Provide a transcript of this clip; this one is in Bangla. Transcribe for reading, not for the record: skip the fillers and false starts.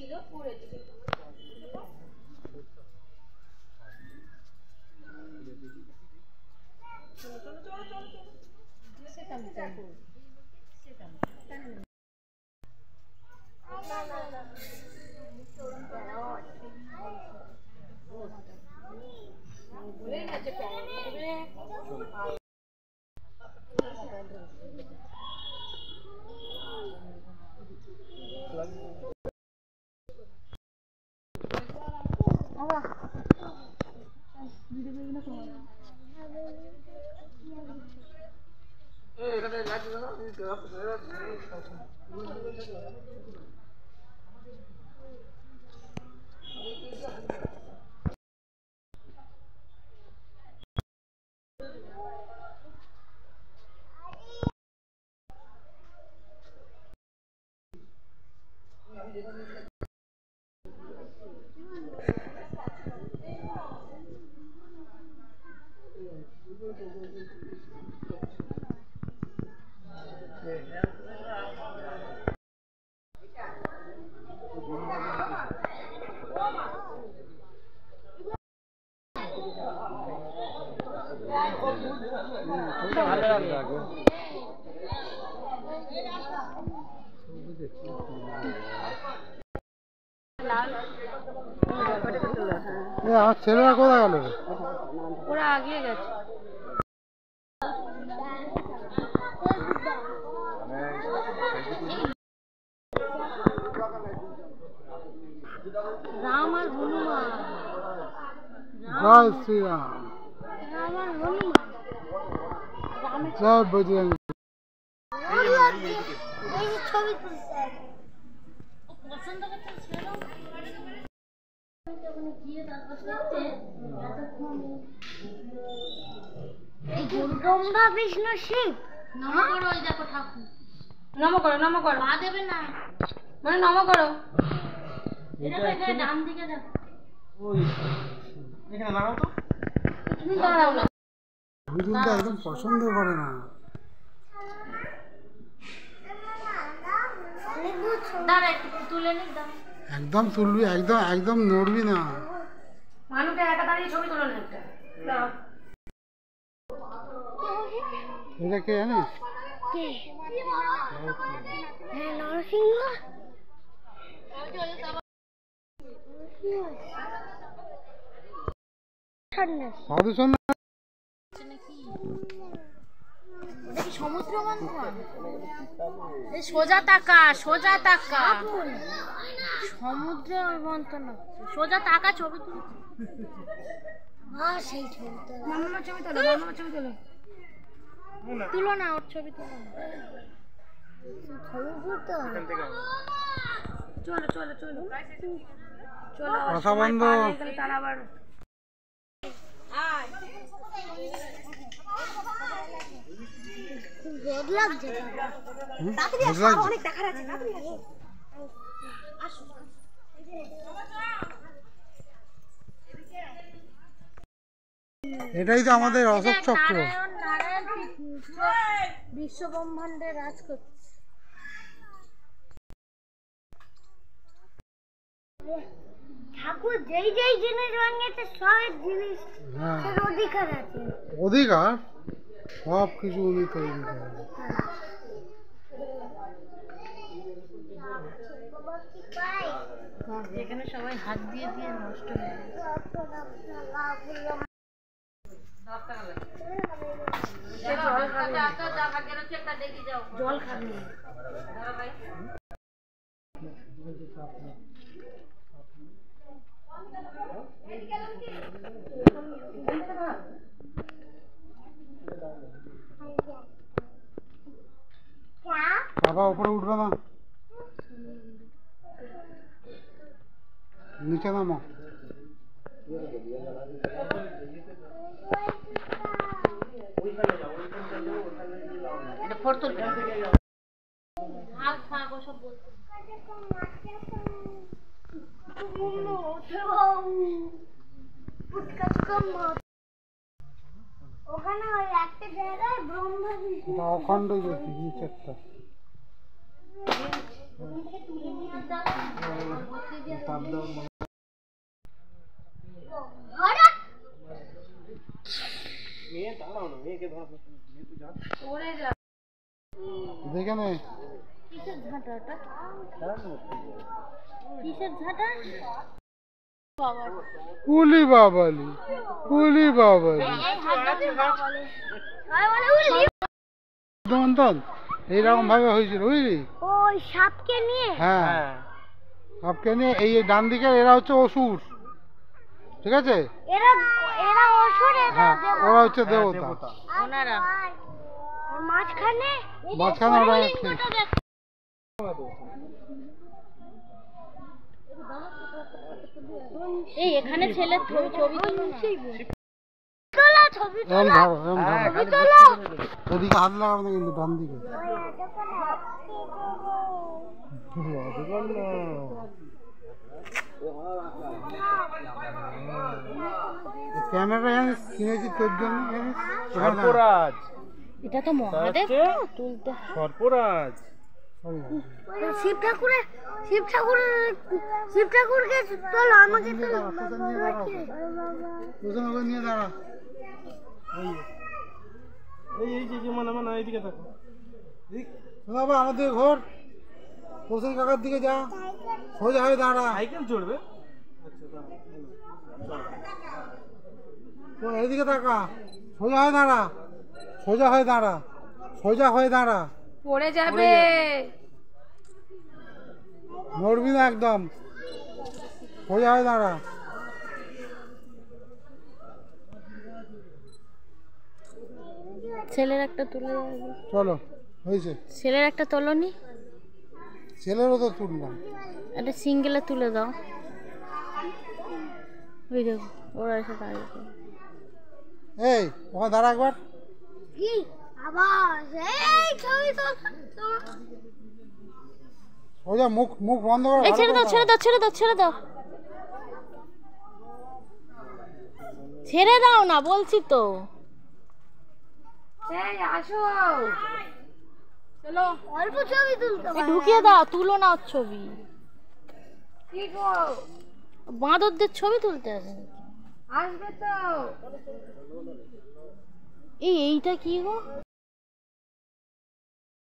ছিল পড়ে দিল। চলো চলো চলো চলো চলো সেটা দেখো সেটা বলে না যে আমার ছেলেরা কোথায় গেল? ওরা আগিয়ে গেছে। রাম আর হনুমান। জয় শ্রীরাম। রাম আর হনুমান। জয় বজরং। পছন্দ করতে ছিল ব্রহ্মা বিষ্ণু শিব নম করো। ওই দেখো ঠাকুর নম করো নম করো মা দেবে না মানে নম করো। এখানে ডান দিকে দেখো এখানে লাগাও তো তুমি দাঁড়াও না। বুঝুনটা একদম পছন্দ করে না। দাঁড়া একটু তুলে নি দাও। একদম তুলবি, একদম একদম নড়বি না। মানুষটা একা দাঁড়িয়ে ছবি তোলো না একটা। দাও এটা কে জানিস? কে? হ্যাঁ নরসিংহ। সাধু সন্ন্যাস সমুদ্র মন্থন। সোজা তাকা সোজা তাকা সমুদ্র মন্থন সোজা তাকা ছবি তুলো। সেই ছবি তোলো মামার ছবি তোলো মামার ছবি তোলো তুলো না ওর ছবি তুলো না। চলো চলো চলো চলো কথা বন্ধ। তারা আবার এটাই তো আমাদের অশোক চক্র। বিশ্ব ব্রহ্মাণ্ডে রাজ করছে। ঠাকুর যেই যেই জিনিস বানিয়েছে সব জিনিস অধিকার আছে। অধিকার সব কিছু উনি তৈরি করেন। এখানে সবাই হাত দিয়ে দিয়ে নষ্ট হয়ে গেছে। জল খাবি বাবা উপরে উঠবে না, নিচে নামো। ওখানে ওই একটা জায়গায় ব্রহ্মা বিষ্ণু অখণ্ড জ্যোতি নিচেরটা। দেখে নে কিসের ঝাঁটা ওটা? কিসের ঝাঁটা? কুলি বাবালি, কুলি বাবালি। এইরকম ভাবে হয়েছিল বুঝলি? ওই সাপকে নিয়ে? হ্যাঁ, সাপকে নিয়ে। এই ডান দিকে এরা হচ্ছে অসুর, ঠিক আছে? এরা এরা অসুর, হ্যাঁ, ওরা হচ্ছে দেবতা। ওনারা মাঝখানে মাঝখানে ওরা এই এখানে ছেলের ছবি তোলা, ছবি তোলা, ছবি তোলা। এদিকে হাত লাগাবে না কিন্তু, ডান দিকে। ক্যামেরা জানিস কিনেছি তোর জন্য, জানিস? সর্পরাজ, এটা তো মহাদেব তুলতে। সর্পরাজ শিব ঠাকুরকে তোলো, আমাকে তো নিয়ে দাঁড়া। এই যে মানে এইদিকে থাকো। বাবা আমার দিকে ঘোর, হোসেন কাকার দিকে যা, সোজা হয়ে দাঁড়া। সাইকেল চড়বে? এইদিকে তাকা, সোজা হয়ে দাঁড়া, সোজা হয়ে দাঁড়া, সোজা হয়ে দাঁড়া। পড়ে যাবে, নড়বি না একদম, সোজা হয়ে দাঁড়া। ছেলের একটা তুলে চলো, হয়েছে। ছেলের একটা তোলনি, ছেলেরও তো তুললাম। একটা সিঙ্গেলে তুলে দাও। ওই দেখো ওরা এসে দাঁড়িয়ে। এই ওখানে দাঁড়া একবার। কি আবার এই ছবি তো সোজা মুখ মুখ বন্ধ করে। এই ছেড়ে দাও, ছেড়ে দাও, ছেড়ে দাও, ছেড়ে দাও, ছেড়ে দাও না বলছি তো। এই আসো, চলো অল্প ছবি তুলতে। ঢুকিয়ে দাও, তুলো না ওর ছবি। কি গো বাঁদরদের ছবি তুলতে আসবে তো। এইটা কি গো?